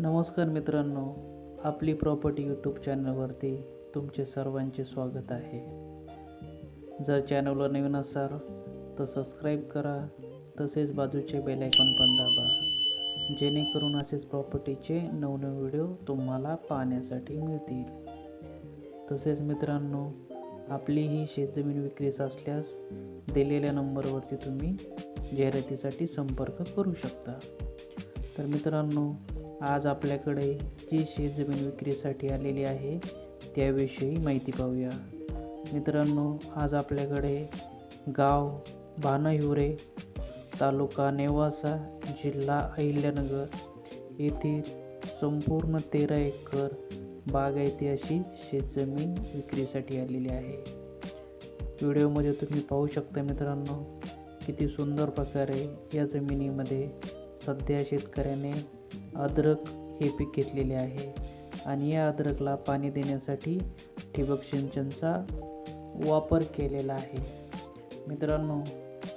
नमस्कार मित्रांनो, आपली प्रॉपर्टी यूट्यूब चॅनलवरती तुमचे सर्वांचे स्वागत आहे. जर चॅनलवर नवीन असाल तर सबस्क्राईब करा, तसेच बाजूचे बेल आयकॉन पण दाबा, जेणेकरून असेच प्रॉपर्टीचे नवनवीन व्हिडिओ तुम्हाला पाहण्यासाठी मिळतील. तसेच मित्रांनो, आपली ही शेतजमीन विक्रीस असल्यास दिलेल्या नंबरवरती तुम्ही जाहिरातीसाठी संपर्क करू शकता. तर मित्रांनो, आज आपल्याकडे जी शेतजमीन विक्रीसाठी आलेली आहे त्याविषयी माहिती पाहूया. मित्रांनो, आज आपल्याकडे गाव भानहिवरे, तालुका नेवासा, जिल्हा अहिल्यानगर येथील संपूर्ण 13 एकर बागायती अशी शेतजमीन विक्रीसाठी आलेली आहे. व्हिडिओमध्ये तुम्ही पाहू शकता मित्रांनो, किती सुंदर प्रकारे या जमिनीमध्ये सध्या शेतकऱ्याने अद्रक हे पीक घेतलेले आहे आणि या अद्रकला पाणी देण्यासाठी ठिबक सिंचनचा वापर केलेला आहे. मित्रांनो,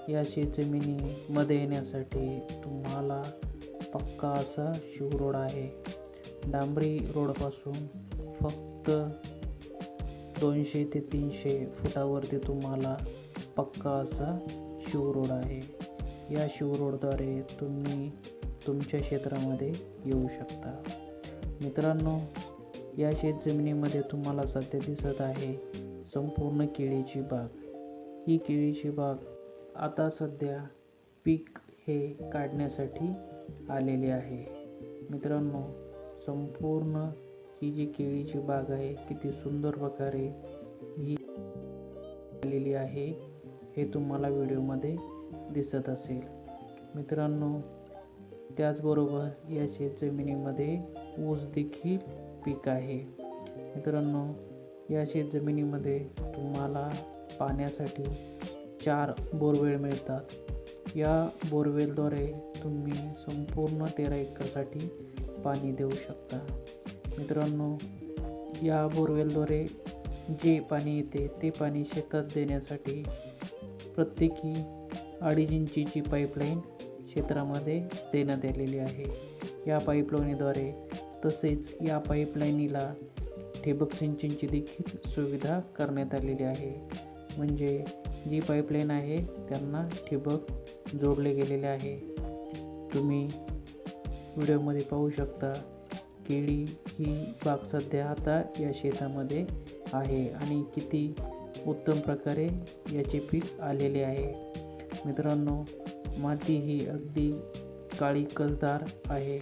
या शेतजमिनीमध्ये येण्यासाठी तुम्हाला पक्का असा शिवरोड आहे. डांबरी रोडपासून फक्त 200 ते 300 फुटावरती तुम्हाला पक्का असा शिवरोड आहे. या शिवरोडद्वारे तुम्ही तुमच्या क्षेत्रामध्ये येऊ शकता. मित्रांनो, या शेतजमिनीमध्ये तुम्हाला सध्या दिसत आहे संपूर्ण केळीची बाग. ही केळीची बाग आता सध्या पीक हे काढण्यासाठी आलेली आहे. मित्रांनो, संपूर्ण ही जी केळीची बाग आहे किती सुंदर प्रकारे ही आलेली आहे हे तुम्हाला व्हिडिओमध्ये दिसत असेल. मित्रांनो, त्याचबरोबर या शेतजमिनीमध्ये ऊस देखील पीक आहे. मित्रांनो, या शेतजमिनीमध्ये तुम्हाला पाण्यासाठी 4 बोरवेल मिळतात. या बोरवेलद्वारे तुम्ही संपूर्ण 13 एकरसाठी पाणी देऊ शकता. मित्रांनो, या बोरवेलद्वारे जे पाणी येते ते पाणी शेतात देण्यासाठी प्रत्येकी 2.5 इंचीची पाईपलाईन क्षेत्रामध्ये देण्यात आलेली आहे. या पाईपलाईनद्वारे तसेच या पाईपलाईनीला ठिबक सिंचनची देखील सुविधा करण्यात आलेली आहे. म्हणजे जी पाईपलाईन आहे त्यांना ठिबक जोडले गेलेले आहे. तुम्ही व्हिडिओमध्ये पाहू शकता, केळी ही बाग सध्या आता या शेतामध्ये आहे आणि किती उत्तम प्रकारे याचे पीक आलेले आहे. मित्रांनो, माती ही अगदी काळी कसदार आहे.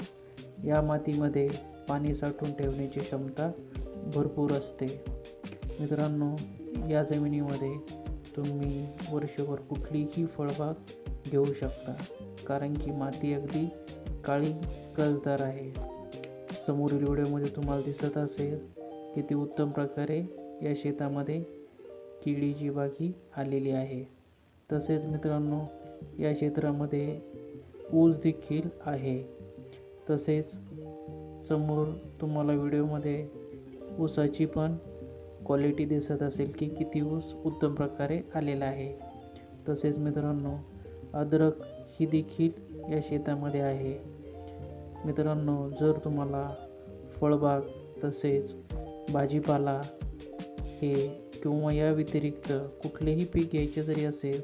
या मातीमध्ये पाणी साठवून ठेवण्याची क्षमता भरपूर असते. मित्रांनो, या जमिनीमध्ये तुम्ही वर्षभर कुठलीही फळबाग घेऊ शकता, कारण की माती अगदी काळी कसदार आहे. समोरील व्हिडिओमध्ये तुम्हाला दिसत असेल किती उत्तम प्रकारे या शेतामध्ये केळीची बाग ही आलेली आहे. तसेच मित्रांनो, या क्षेत्रामध्ये ऊस देखील आहे. तसेच समोर तुम्हाला व्हिडिओमध्ये ऊसाची पण क्वालिटी दिसत असेल की किती ऊस उत्तम प्रकारे आलेला आहे. तसेच मित्रांनो, अद्रक ही देखील या शेतामध्ये आहे. मित्रांनो, जर तुम्हाला फळबाग तसेच भाजीपाला हे किंवा या व्यतिरिक्त कुठलेही पीक घ्यायचे जरी असेल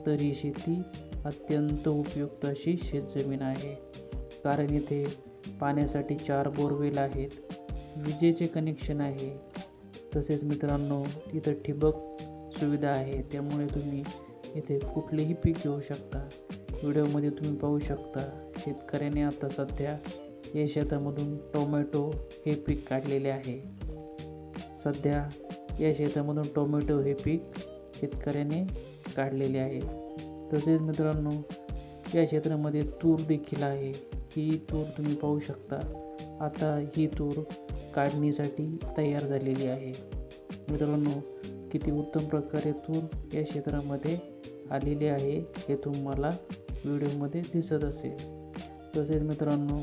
तरी शेती अत्यंत उपयुक्त अशी शेतजमीन आहे. कारण इथे पाण्यासाठी 4 बोरवेल आहेत, विजेचे कनेक्शन आहे. तसेच मित्रांनो, इथं ठिबक सुविधा आहे, त्यामुळे तुम्ही इथे कुठलेही पीक घेऊ शकता. व्हिडिओमध्ये तुम्ही पाहू शकता, शेतकऱ्याने आता सध्या या शेतामधून टोमॅटो हे पीक काढलेले आहे. सध्या या शेतामधून टोमॅटो हे पीक शेतकऱ्याने काढलेले आहे. तसेच मित्रांनो, या क्षेत्रामध्ये तूर देखील आहे. ही तूर तुम्ही पाहू शकता, आता ही तूर काढणीसाठी तयार झालेली आहे. मित्रांनो, किती उत्तम प्रकारे तूर या क्षेत्रामध्ये आलेली आहे हे तुम्हाला व्हिडिओमध्ये दिसत असेल. तसेच मित्रांनो,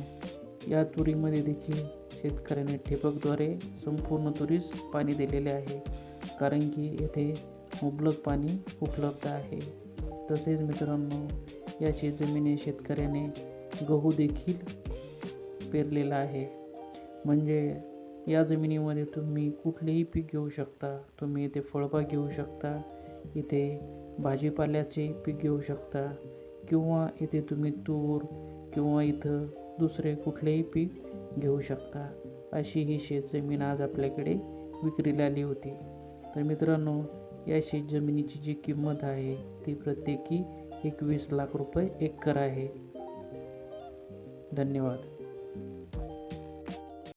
या तुरीमध्ये देखील शेतकऱ्याने ठिबकद्वारे संपूर्ण तुरीस पाणी दिलेले आहे, कारण की येथे मुबलक पाणी उपलब्ध आहे. तसेच मित्रांनो, या शेतजमिनी शेतकऱ्याने गहू देखील पेरलेला आहे. म्हणजे या जमिनीमध्ये तुम्ही कुठलेही पीक घेऊ शकता. तुम्ही इथे फळबाग घेऊ शकता, इथे भाजीपाल्याचे पीक घेऊ शकता, किंवा इथे तुम्ही तूर किंवा इथं दुसरे कुठलेही पीक घेऊ शकता. अशी ही शेतजमीन आज आपल्याकडे विक्रीला आली होती. तर मित्रांनो, या शेतजमिनीची जी किंमत आहे ती प्रत्येकी 21 लाख रुपये एकर आहे. धन्यवाद.